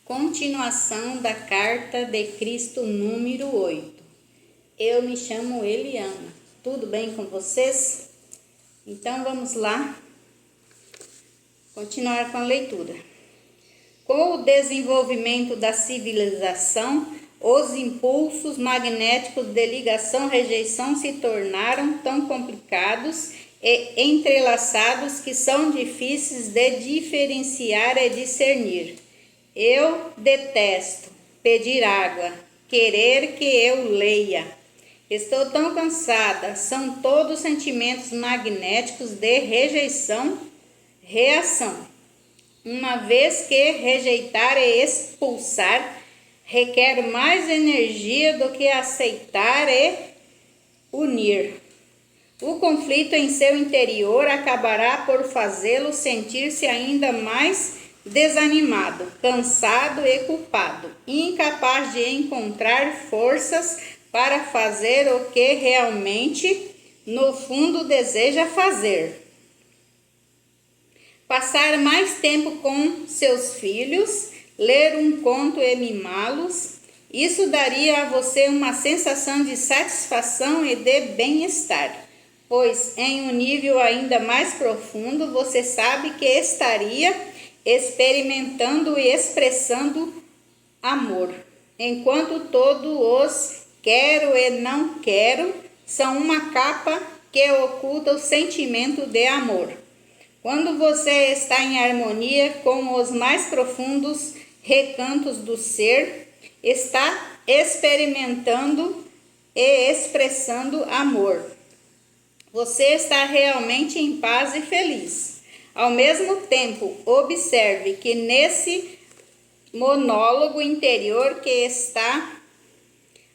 Continuação da Carta de Cristo número 8. Eu me chamo Eliana. Tudo bem com vocês? Então vamos lá continuar com a leitura. Com o desenvolvimento da civilização, os impulsos magnéticos de ligação-rejeição se tornaram tão complicados e entrelaçados que são difíceis de diferenciar e discernir. Eu detesto pedir água, querer que eu leia. Estou tão cansada. São todos sentimentos magnéticos de rejeição, reação. Uma vez que rejeitar e expulsar requer mais energia do que aceitar e unir. O conflito em seu interior acabará por fazê-lo sentir-se ainda mais desanimado, cansado e culpado, incapaz de encontrar forças para fazer o que realmente, no fundo, deseja fazer. Passar mais tempo com seus filhos, ler um conto e mimá-los, isso daria a você uma sensação de satisfação e de bem-estar, pois em um nível ainda mais profundo você sabe que estaria experimentando e expressando amor, enquanto todos os quero e não quero são uma capa que oculta o sentimento de amor. Quando você está em harmonia com os mais profundos recantos do ser, está experimentando e expressando amor. Você está realmente em paz e feliz. Ao mesmo tempo, observe que nesse monólogo interior que está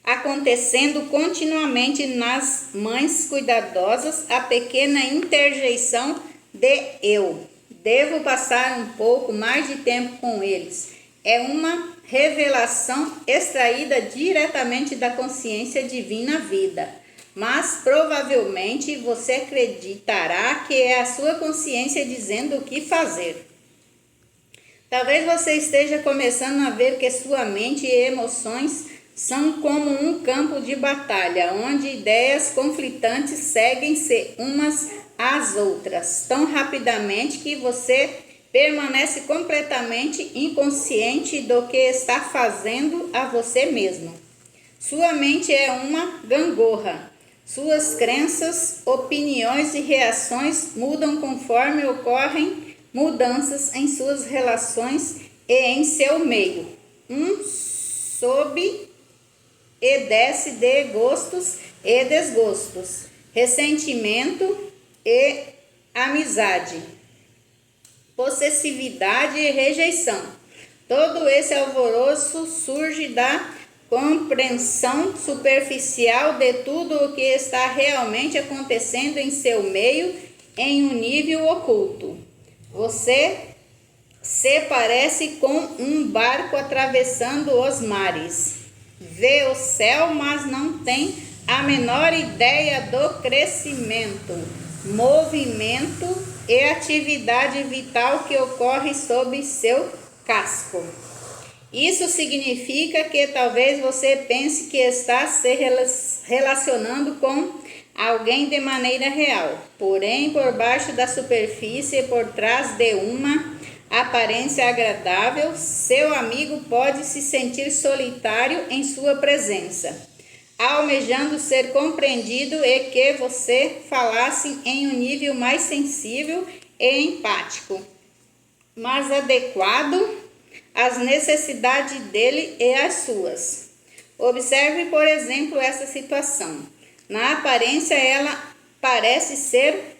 acontecendo continuamente nas mães cuidadosas, a pequena interjeição de eu. Devo passar um pouco mais de tempo com eles. É uma revelação extraída diretamente da consciência divina vida. Mas provavelmente você acreditará que é a sua consciência dizendo o que fazer. Talvez você esteja começando a ver que sua mente e emoções são como um campo de batalha, onde ideias conflitantes seguem-se umas às outras tão rapidamente que você permanece completamente inconsciente do que está fazendo a você mesmo. Sua mente é uma gangorra. Suas crenças, opiniões e reações mudam conforme ocorrem mudanças em suas relações e em seu meio. Sobe e desce de gostos e desgostos, ressentimento e amizade, possessividade e rejeição. Todo esse alvoroço surge da compreensão superficial de tudo o que está realmente acontecendo em seu meio em um nível oculto. Você se parece com um barco atravessando os mares. Vê o céu, mas não tem a menor ideia do crescimento, movimento e atividade vital que ocorre sob seu casco. Isso significa que talvez você pense que está se relacionando com alguém de maneira real, porém por baixo da superfície e por trás de uma aparência agradável, seu amigo pode se sentir solitário em sua presença, almejando ser compreendido e que você falasse em um nível mais sensível e empático, mais adequado às necessidades dele e às suas. Observe, por exemplo, essa situação. Na aparência, ela parece ser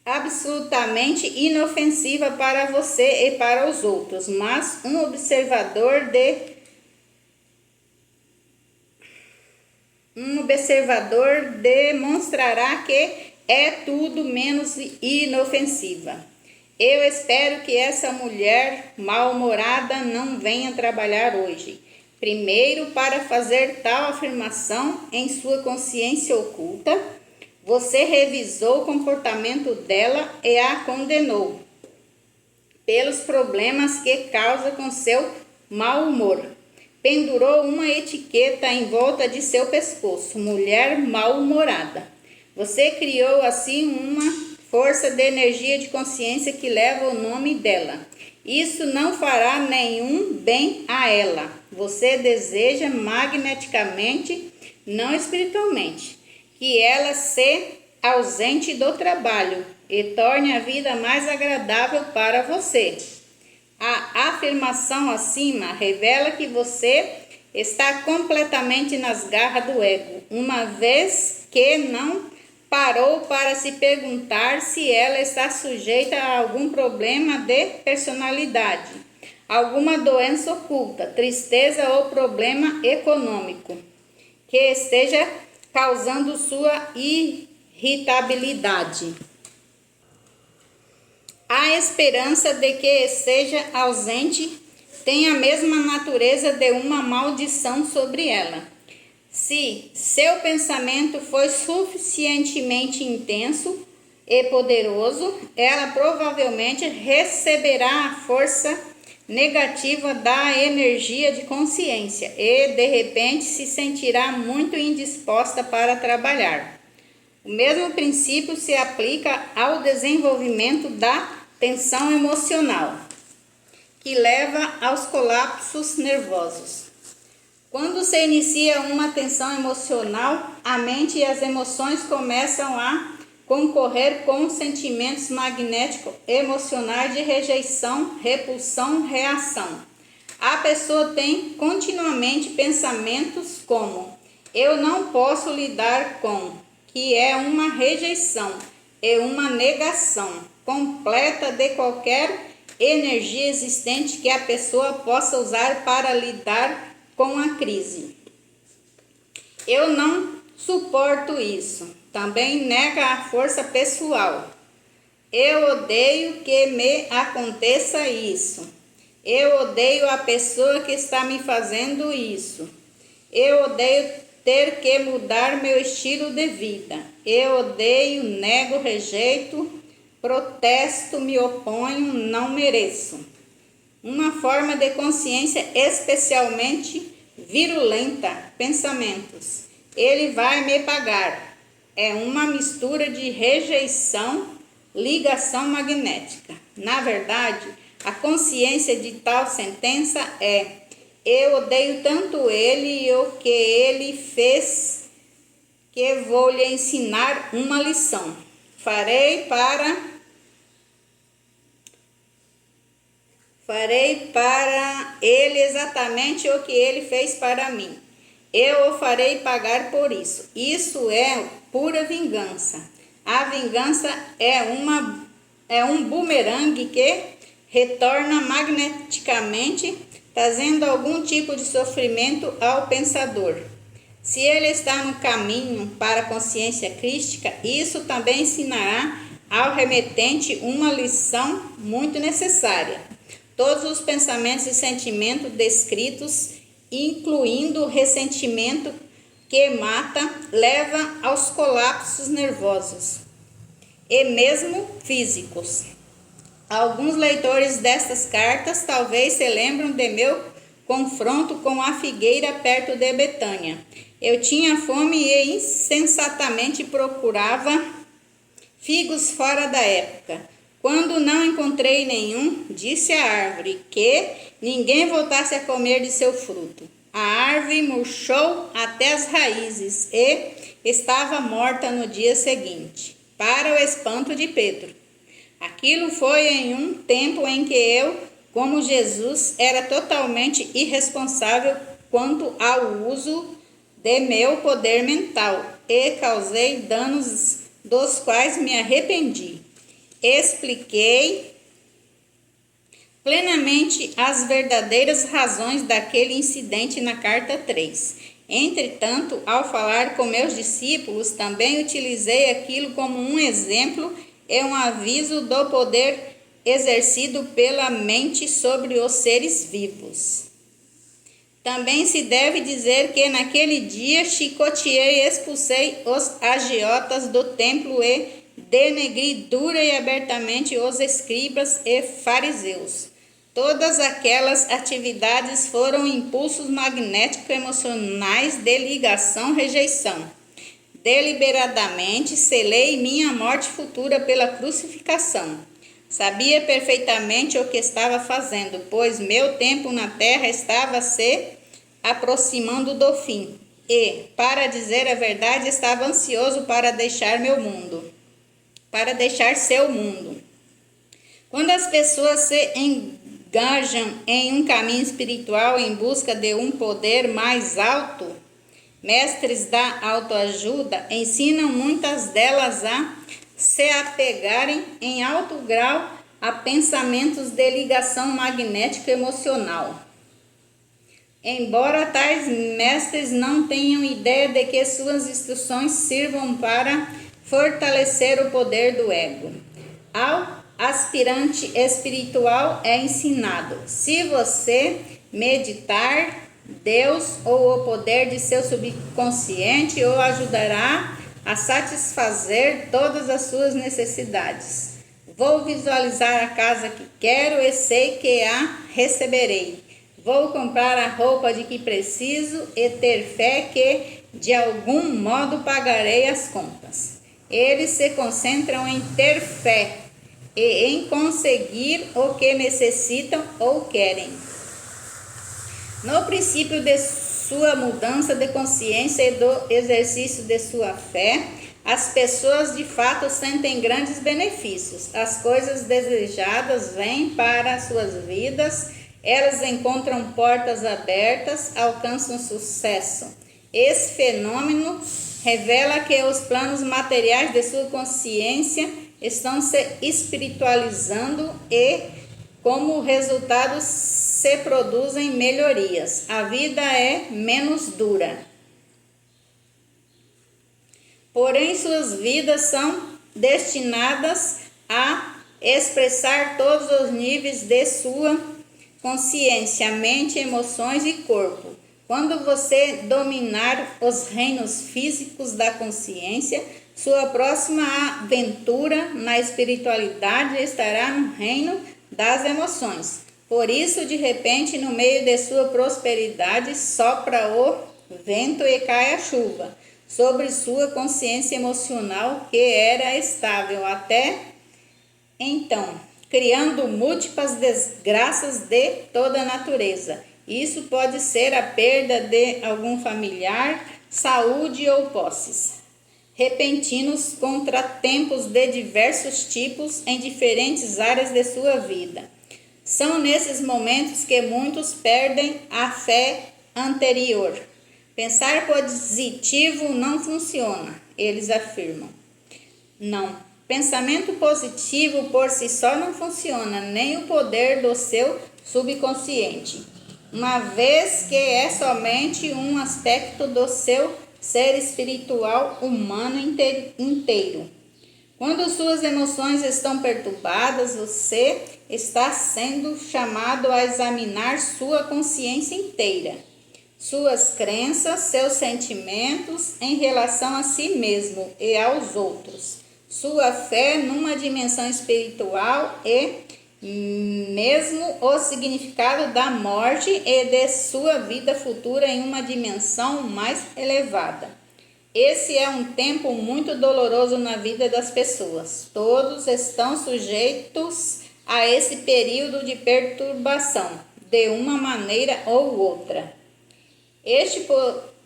absolutamente inofensiva para você e para os outros, mas um observador demonstrará que é tudo menos inofensiva. Eu espero que essa mulher mal-humorada não venha trabalhar hoje. Primeiro, para fazer tal afirmação em sua consciência oculta, você revisou o comportamento dela e a condenou pelos problemas que causa com seu mau humor. Pendurou uma etiqueta em volta de seu pescoço, mulher mal-humorada. Você criou assim uma força de energia de consciência que leva o nome dela. Isso não fará nenhum bem a ela. Você deseja magneticamente, não espiritualmente, que ela se ausente do trabalho e torne a vida mais agradável para você. A afirmação acima revela que você está completamente nas garras do ego, uma vez que não parou para se perguntar se ela está sujeita a algum problema de personalidade, alguma doença oculta, tristeza ou problema econômico que esteja causando sua irritabilidade. A esperança de que seja ausente tem a mesma natureza de uma maldição sobre ela. Se seu pensamento foi suficientemente intenso e poderoso, ela provavelmente receberá a força negativa da energia de consciência e, de repente, se sentirá muito indisposta para trabalhar. O mesmo princípio se aplica ao desenvolvimento da tensão emocional, que leva aos colapsos nervosos. Quando se inicia uma tensão emocional, a mente e as emoções começam a concorrer com sentimentos magnéticos emocionais de rejeição, repulsão, reação. A pessoa tem continuamente pensamentos como: eu não posso lidar com, que é uma rejeição e uma negação completa de qualquer energia existente que a pessoa possa usar para lidar com a crise. Eu não suporto isso. Também nega a força pessoal. Eu odeio que me aconteça isso. Eu odeio a pessoa que está me fazendo isso. Eu odeio ter que mudar meu estilo de vida. Eu odeio, nego, rejeito, protesto, me oponho, não mereço. Uma forma de consciência especialmente virulenta, pensamentos. Ele vai me pagar. É uma mistura de rejeição, ligação magnética. Na verdade, a consciência de tal sentença é: eu odeio tanto ele e o que ele fez que vou lhe ensinar uma lição. Farei para ele exatamente o que ele fez para mim. Eu o farei pagar por isso. Isso é pura vingança. A vingança é um bumerangue que retorna magneticamente, trazendo algum tipo de sofrimento ao pensador. Se ele está no caminho para a consciência crística, isso também ensinará ao remetente uma lição muito necessária. Todos os pensamentos e sentimentos descritos, incluindo o ressentimento que mata, leva aos colapsos nervosos e mesmo físicos. Alguns leitores destas cartas talvez se lembram de meu confronto com a figueira perto de Betânia. Eu tinha fome e insensatamente procurava figos fora da época. Quando não encontrei nenhum, disse à árvore que ninguém voltasse a comer de seu fruto. A árvore murchou até as raízes e estava morta no dia seguinte, para o espanto de Pedro. Aquilo foi em um tempo em que eu, como Jesus, era totalmente irresponsável quanto ao uso de meu poder mental e causei danos dos quais me arrependi. Expliquei plenamente as verdadeiras razões daquele incidente na carta 3. Entretanto, ao falar com meus discípulos, também utilizei aquilo como um exemplo e um aviso do poder exercido pela mente sobre os seres vivos. Também se deve dizer que naquele dia chicoteei e expulsei os agiotas do templo e denegri dura e abertamente os escribas e fariseus. Todas aquelas atividades foram impulsos magnético-emocionais de ligação-rejeição. Deliberadamente selei minha morte futura pela crucificação. Sabia perfeitamente o que estava fazendo, pois meu tempo na terra estava se aproximando do fim. E, para dizer a verdade, estava ansioso para deixar seu mundo. Quando as pessoas se engajam em um caminho espiritual em busca de um poder mais alto, mestres da autoajuda ensinam muitas delas a se apegarem em alto grau a pensamentos de ligação magnética emocional. Embora tais mestres não tenham ideia de que suas instruções sirvam para fortalecer o poder do ego, ao aspirante espiritual é ensinado: se você meditar, Deus ou o poder de seu subconsciente o ajudará a satisfazer todas as suas necessidades. Vou visualizar a casa que quero e sei que a receberei. Vou comprar a roupa de que preciso e ter fé que, de algum modo, pagarei as contas. Eles se concentram em ter fé e em conseguir o que necessitam ou querem. No princípio de sua mudança de consciência e do exercício de sua fé, as pessoas de fato sentem grandes benefícios. As coisas desejadas vêm para suas vidas, elas encontram portas abertas, alcançam sucesso. Esse fenômeno revela que os planos materiais de sua consciência estão se espiritualizando e, como resultado, se produzem melhorias. A vida é menos dura. Porém, suas vidas são destinadas a expressar todos os níveis de sua consciência, mente, emoções e corpo. Quando você dominar os reinos físicos da consciência, sua próxima aventura na espiritualidade estará no reino das emoções. Por isso, de repente, no meio de sua prosperidade, sopra o vento e cai a chuva sobre sua consciência emocional, que era estável até então, criando múltiplas desgraças de toda a natureza. Isso pode ser a perda de algum familiar, saúde ou posses. Repentinos contratempos de diversos tipos em diferentes áreas de sua vida. São nesses momentos que muitos perdem a fé anterior. Pensar positivo não funciona, eles afirmam. Não, pensamento positivo por si só não funciona, nem o poder do seu subconsciente, uma vez que é somente um aspecto do seu ser espiritual humano inteiro. Quando suas emoções estão perturbadas, você está sendo chamado a examinar sua consciência inteira, suas crenças, seus sentimentos em relação a si mesmo e aos outros, sua fé numa dimensão espiritual e mesmo o significado da morte e de sua vida futura em uma dimensão mais elevada. Esse é um tempo muito doloroso na vida das pessoas. Todos estão sujeitos a esse período de perturbação, de uma maneira ou outra. Este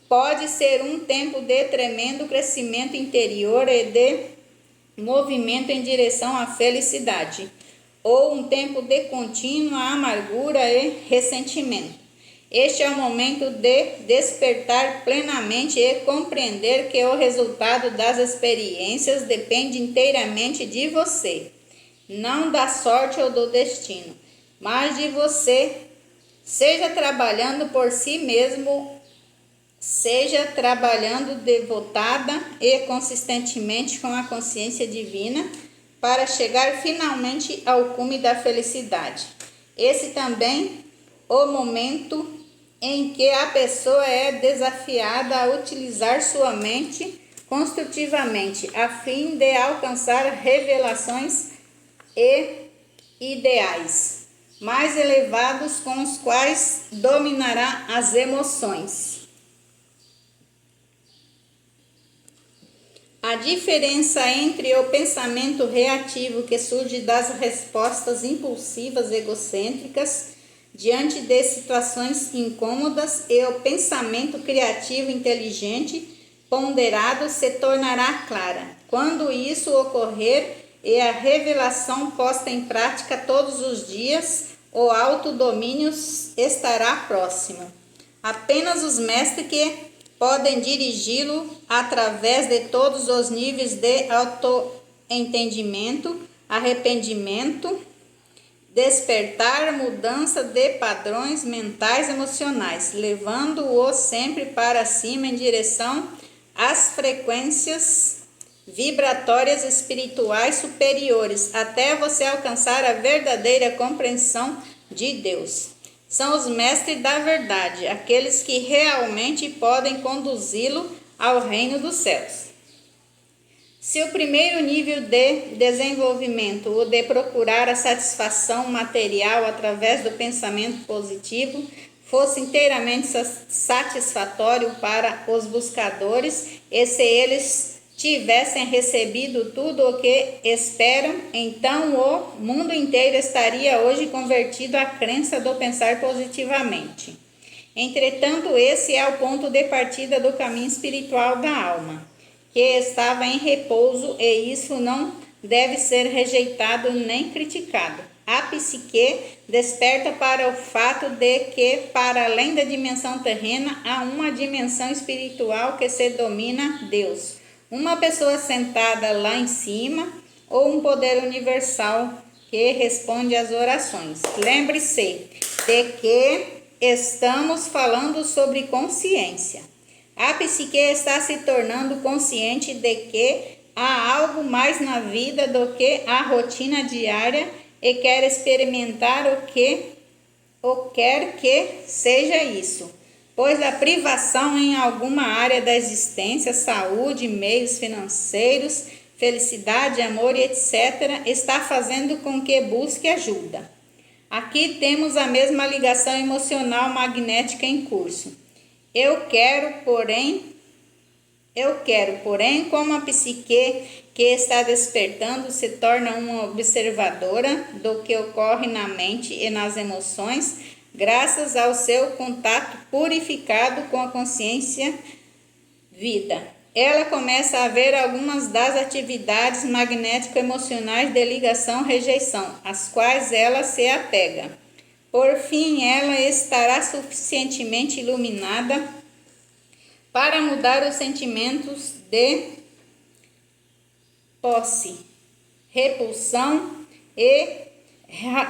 pode ser um tempo de tremendo crescimento interior e de movimento em direção à felicidade, ou um tempo de contínua amargura e ressentimento. Este é o momento de despertar plenamente e compreender que o resultado das experiências depende inteiramente de você, não da sorte ou do destino, mas de você. Seja trabalhando por si mesmo, seja trabalhando devotada e consistentemente com a consciência divina para chegar finalmente ao cume da felicidade. Esse também é o momento em que a pessoa é desafiada a utilizar sua mente construtivamente, a fim de alcançar revelações e ideais. mais elevados com os quais dominará as emoções. A diferença entre o pensamento reativo que surge das respostas impulsivas egocêntricas diante de situações incômodas e o pensamento criativo inteligente ponderado se tornará clara. Quando isso ocorrer e a revelação posta em prática todos os dias, o autodomínio estará próximo. Apenas os mestres que podem dirigi-lo através de todos os níveis de autoentendimento, arrependimento, despertar, mudança de padrões mentais e emocionais, levando-o sempre para cima em direção às frequências vibratórias espirituais superiores, até você alcançar a verdadeira compreensão de Deus. São os mestres da verdade, aqueles que realmente podem conduzi-lo ao reino dos céus. Se o primeiro nível de desenvolvimento, o de procurar a satisfação material através do pensamento positivo, fosse inteiramente satisfatório para os buscadores, e se eles tivessem recebido tudo o que esperam, então o mundo inteiro estaria hoje convertido à crença do pensar positivamente. Entretanto, esse é o ponto de partida do caminho espiritual da alma, que estava em repouso, e isso não deve ser rejeitado nem criticado. A psique desperta para o fato de que, para além da dimensão terrena, há uma dimensão espiritual que se domina Deus. Uma pessoa sentada lá em cima ou um poder universal que responde às orações. Lembre-se de que estamos falando sobre consciência. A psique está se tornando consciente de que há algo mais na vida do que a rotina diária e quer experimentar o que quer que seja isso. Pois a privação em alguma área da existência, saúde, meios financeiros, felicidade, amor e etc., está fazendo com que busque ajuda. Aqui temos a mesma ligação emocional magnética em curso. Eu quero, porém, como a psique que está despertando se torna uma observadora do que ocorre na mente e nas emoções, graças ao seu contato purificado com a consciência vida. Ela começa a ver algumas das atividades magnético-emocionais de ligação-rejeição, às quais ela se apega. Por fim, ela estará suficientemente iluminada para mudar os sentimentos de posse, repulsão e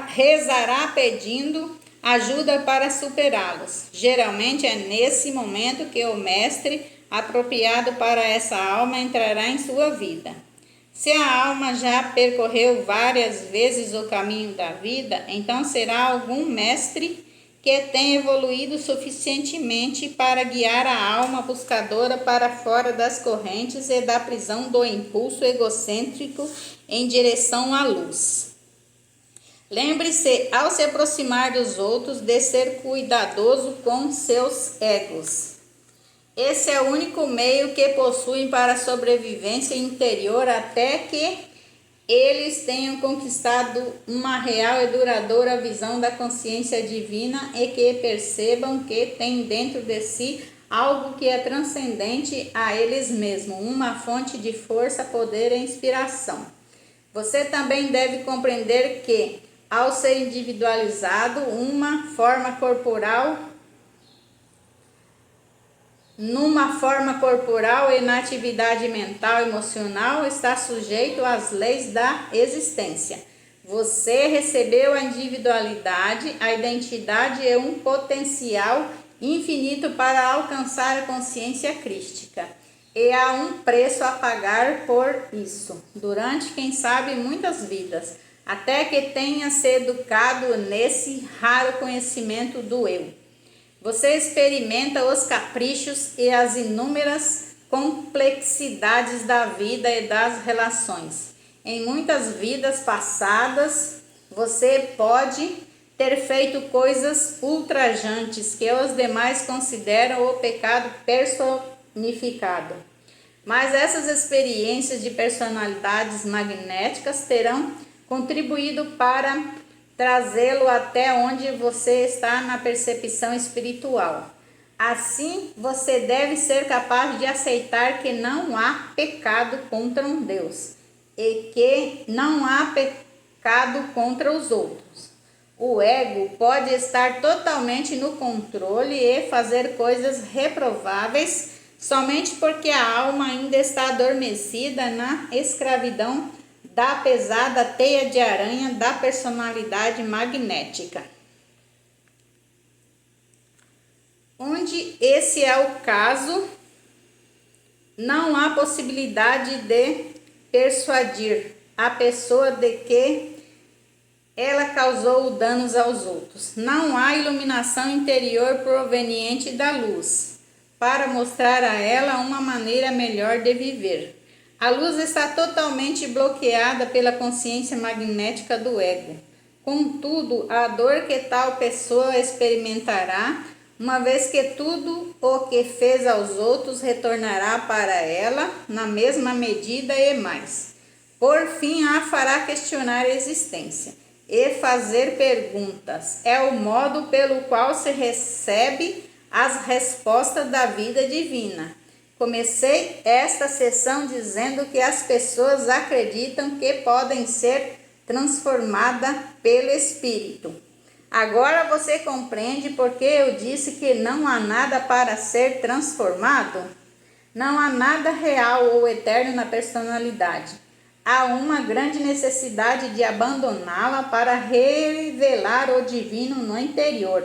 rezará pedindo ajuda para superá-los. Geralmente é nesse momento que o mestre apropriado para essa alma entrará em sua vida. Se a alma já percorreu várias vezes o caminho da vida, então será algum mestre que tenha evoluído suficientemente para guiar a alma buscadora para fora das correntes e da prisão do impulso egocêntrico em direção à luz. Lembre-se, ao se aproximar dos outros, de ser cuidadoso com seus egos. Esse é o único meio que possuem para a sobrevivência interior até que eles tenham conquistado uma real e duradoura visão da consciência divina e que percebam que tem dentro de si algo que é transcendente a eles mesmos, uma fonte de força, poder e inspiração. Você também deve compreender que, ao ser individualizado, numa forma corporal e na atividade mental e emocional, está sujeito às leis da existência. Você recebeu a individualidade, a identidade e um potencial infinito para alcançar a consciência crística. E há um preço a pagar por isso, durante, quem sabe, muitas vidas, até que tenha se educado nesse raro conhecimento do eu. Você experimenta os caprichos e as inúmeras complexidades da vida e das relações. Em muitas vidas passadas, você pode ter feito coisas ultrajantes que os demais consideram o pecado personificado. Mas essas experiências de personalidades magnéticas terão contribuído para trazê-lo até onde você está na percepção espiritual. Assim, você deve ser capaz de aceitar que não há pecado contra um Deus e que não há pecado contra os outros. O ego pode estar totalmente no controle e fazer coisas reprováveis somente porque a alma ainda está adormecida na escravidão da pesada teia de aranha da personalidade magnética. Onde esse é o caso, não há possibilidade de persuadir a pessoa de que ela causou danos aos outros. Não há iluminação interior proveniente da luz para mostrar a ela uma maneira melhor de viver. A luz está totalmente bloqueada pela consciência magnética do ego. Contudo, a dor que tal pessoa experimentará, uma vez que tudo o que fez aos outros retornará para ela na mesma medida e mais. Por fim, a fará questionar a existência e fazer perguntas. É o modo pelo qual se recebe as respostas da vida divina. Comecei esta sessão dizendo que as pessoas acreditam que podem ser transformadas pelo Espírito. Agora você compreende porque eu disse que não há nada para ser transformado? Não há nada real ou eterno na personalidade. Há uma grande necessidade de abandoná-la para revelar o divino no interior.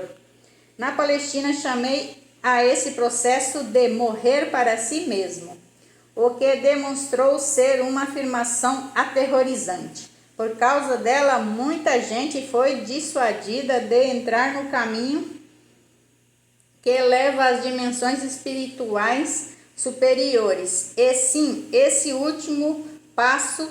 Na Palestina chamei a esse processo de morrer para si mesmo, o que demonstrou ser uma afirmação aterrorizante. Por causa dela, muita gente foi dissuadida de entrar no caminho que leva às dimensões espirituais superiores. E sim, esse último passo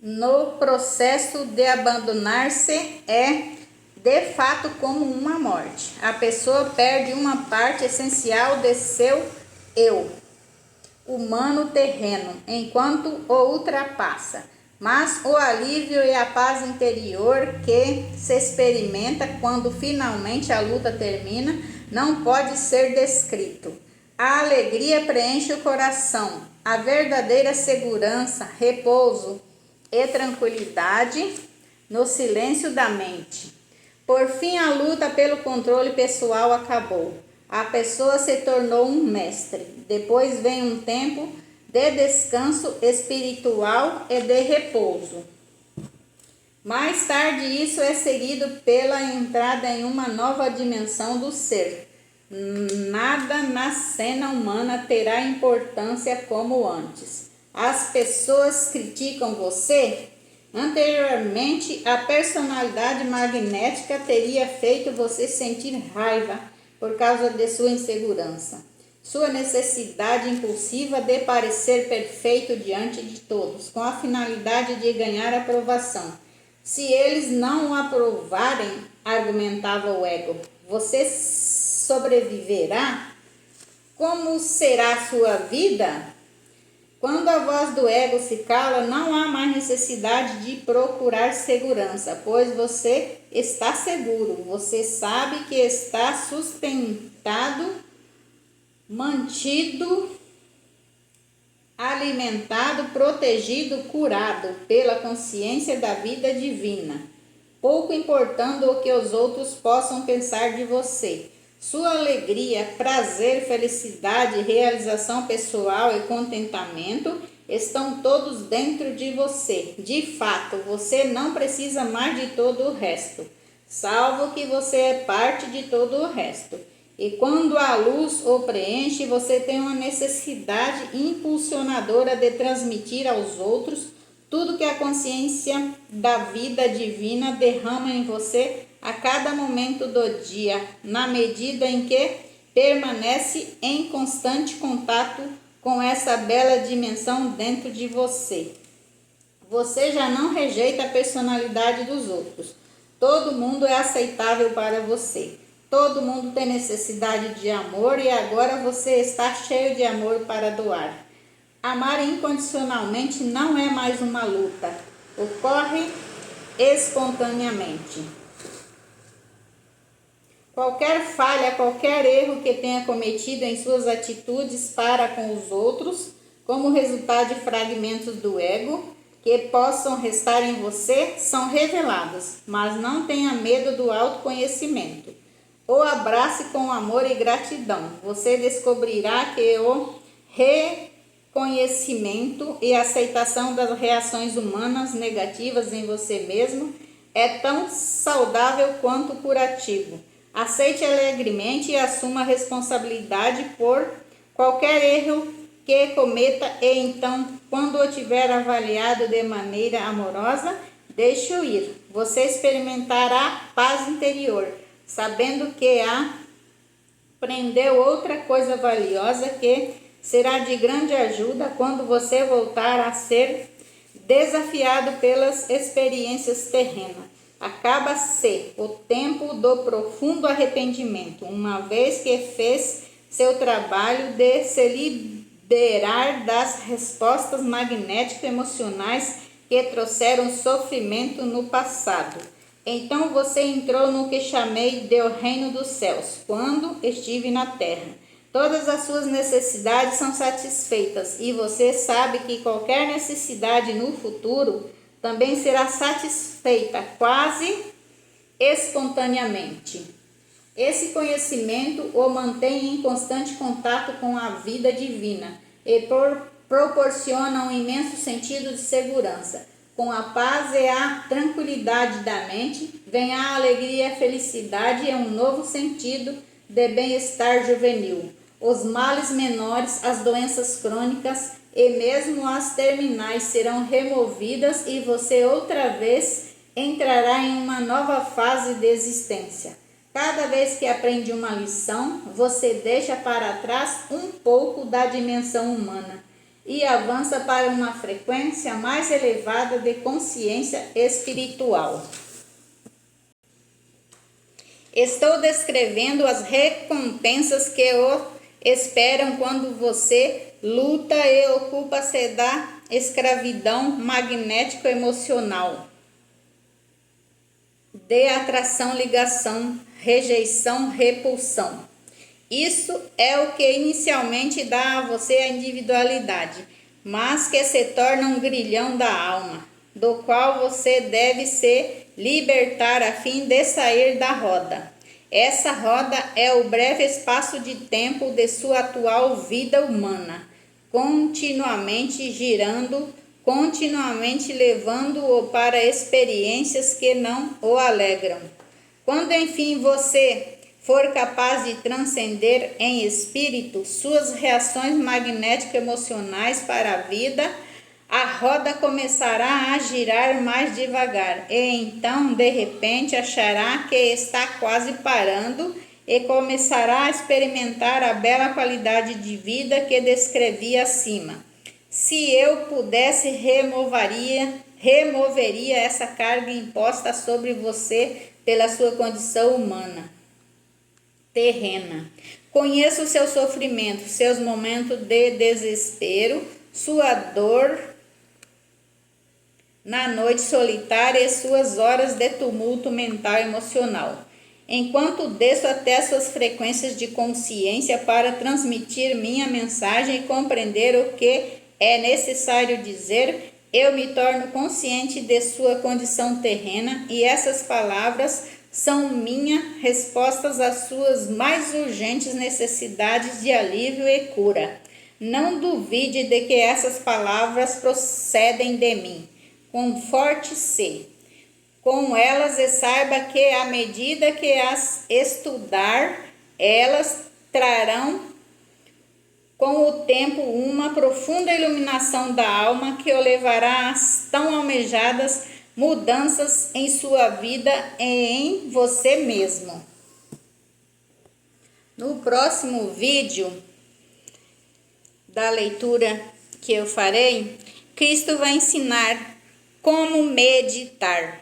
no processo de abandonar-se é de fato como uma morte. A pessoa perde uma parte essencial de seu eu humano terreno, enquanto o ultrapassa. Mas o alívio e a paz interior que se experimenta quando finalmente a luta termina não pode ser descrito. A alegria preenche o coração, a verdadeira segurança, repouso e tranquilidade no silêncio da mente. Por fim, a luta pelo controle pessoal acabou. A pessoa se tornou um mestre. Depois vem um tempo de descanso espiritual e de repouso. Mais tarde, isso é seguido pela entrada em uma nova dimensão do ser. Nada na cena humana terá importância como antes. As pessoas criticam você? Anteriormente, a personalidade magnética teria feito você sentir raiva por causa de sua insegurança, sua necessidade impulsiva de parecer perfeito diante de todos, com a finalidade de ganhar aprovação. Se eles não o aprovarem, argumentava o ego, você sobreviverá? Como será a sua vida? Quando a voz do ego se cala, não há mais necessidade de procurar segurança, pois você está seguro, você sabe que está sustentado, mantido, alimentado, protegido, curado pela consciência da vida divina, pouco importando o que os outros possam pensar de você. Sua alegria, prazer, felicidade, realização pessoal e contentamento estão todos dentro de você. De fato, você não precisa mais de todo o resto, salvo que você é parte de todo o resto. E quando a luz o preenche, você tem uma necessidade impulsionadora de transmitir aos outros tudo que a consciência da vida divina derrama em você a cada momento do dia, na medida em que permanece em constante contato com essa bela dimensão dentro de você. Você já não rejeita a personalidade dos outros. Todo mundo é aceitável para você. Todo mundo tem necessidade de amor e agora você está cheio de amor para doar. Amar incondicionalmente não é mais uma luta. Ocorre espontaneamente. Qualquer falha, qualquer erro que tenha cometido em suas atitudes para com os outros, como resultado de fragmentos do ego que possam restar em você, são revelados, mas não tenha medo do autoconhecimento. O abrace com amor e gratidão. Você descobrirá que o reconhecimento e aceitação das reações humanas negativas em você mesmo é tão saudável quanto curativo. Aceite alegremente e assuma a responsabilidade por qualquer erro que cometa e então, quando o tiver avaliado de maneira amorosa, deixe-o ir. Você experimentará paz interior, sabendo que aprendeu outra coisa valiosa que será de grande ajuda quando você voltar a ser desafiado pelas experiências terrenas. Acaba-se o tempo do profundo arrependimento, uma vez que fez seu trabalho de se liberar das respostas magnético-emocionais que trouxeram sofrimento no passado. Então você entrou no que chamei de o reino dos céus, quando estive na terra. Todas as suas necessidades são satisfeitas e você sabe que qualquer necessidade no futuro também será satisfeita quase espontaneamente. Esse conhecimento o mantém em constante contato com a vida divina e proporciona um imenso sentido de segurança. Com a paz e a tranquilidade da mente, vem a alegria e a felicidade e um novo sentido de bem-estar juvenil. Os males menores, as doenças crônicas e mesmo as terminais serão removidas e você outra vez entrará em uma nova fase de existência. Cada vez que aprende uma lição, você deixa para trás um pouco da dimensão humana e avança para uma frequência mais elevada de consciência espiritual. Estou descrevendo as recompensas que o esperam quando você luta e ocupa-se da escravidão magnético-emocional, de atração, ligação, rejeição, repulsão. Isso é o que inicialmente dá a você a individualidade, mas que se torna um grilhão da alma, do qual você deve se libertar a fim de sair da roda. Essa roda é o breve espaço de tempo de sua atual vida humana, continuamente girando, continuamente levando-o para experiências que não o alegram. Quando enfim você for capaz de transcender em espírito suas reações magnético-emocionais para a vida, a roda começará a girar mais devagar e então, de repente, achará que está quase parando e começará a experimentar a bela qualidade de vida que descrevi acima. Se eu pudesse, removeria essa carga imposta sobre você pela sua condição humana, terrena. Conheço o seu sofrimento, seus momentos de desespero, sua dor na noite solitária e suas horas de tumulto mental e emocional. Enquanto desço até suas frequências de consciência para transmitir minha mensagem e compreender o que é necessário dizer, eu me torno consciente de sua condição terrena e essas palavras são minhas respostas às suas mais urgentes necessidades de alívio e cura. Não duvide de que essas palavras procedem de mim. Conforte-se com elas e saiba que à medida que as estudar, elas trarão com o tempo uma profunda iluminação da alma que o levará às tão almejadas mudanças em sua vida e em você mesmo. No próximo vídeo da leitura que eu farei, Cristo vai ensinar como meditar.